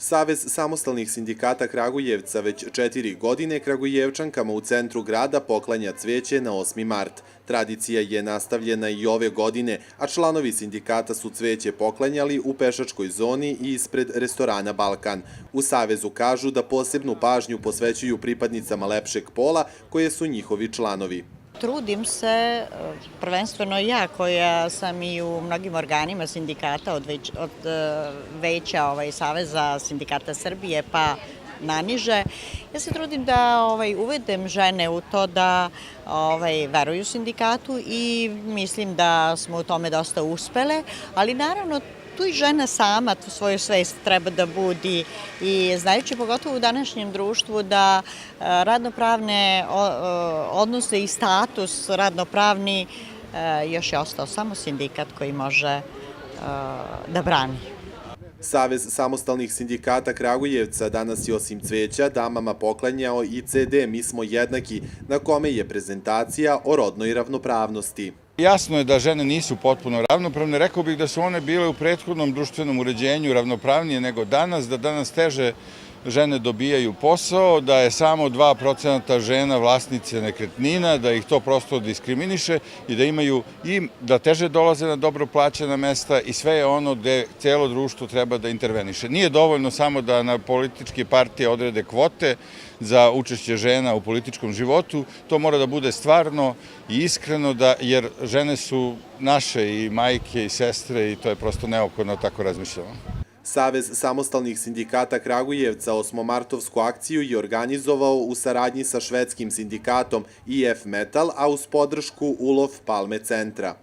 Savez samostalnih sindikata Kragujevca već 4 godine Kragujevčankama u centru grada poklanja cveće na 8. mart. Tradicija je nastavljena i ove godine, a članovi sindikata su cveće poklanjali u pešačkoj zoni i ispred restorana Balkan. U Savezu kažu da posebnu pažnju posvećuju pripadnicama lepšeg pola koje su njihovi članovi. Trudim se, prvenstveno ja koja sam i u mnogim organima sindikata od veća Saveza sindikata Srbije pa naniže. Ja se trudim da uvedem žene u to da veruju sindikatu i mislim da smo u tome dosta uspele, ali naravno tu i žena sama svoju svest treba da budi i znajući pogotovo u današnjem društvu da radnopravne odnose i status radnopravni još je ostao samo sindikat koji može da brani. Savez samostalnih sindikata Kragujevca danas je osim cveća damama poklanjao i CD Mi smo jednaki, na kome je prezentacija o rodnoj ravnopravnosti. Jasno je da žene nisu potpuno ravnopravne. Rekao bih da su one bile u prethodnom društvenom uređenju ravnopravnije nego danas, da danas teže žene dobijaju posao, da je samo 2% žena vlasnice nekretnina, da ih to prosto diskriminiše i da teže dolaze na dobro plaćena mesta i sve je ono gde celo društvo treba da interveniše. Nije dovoljno samo da na političke partije odrede kvote za učešće žena u političkom životu, to mora da bude stvarno i iskreno, jer žene su naše i majke i sestre i to je prosto neophodno tako razmišljamo. Savez samostalnih sindikata Kragujevca 8-martovsku akciju je organizovao u saradnji sa švedskim sindikatom IF Metal, a uz podršku Olof Palme centra.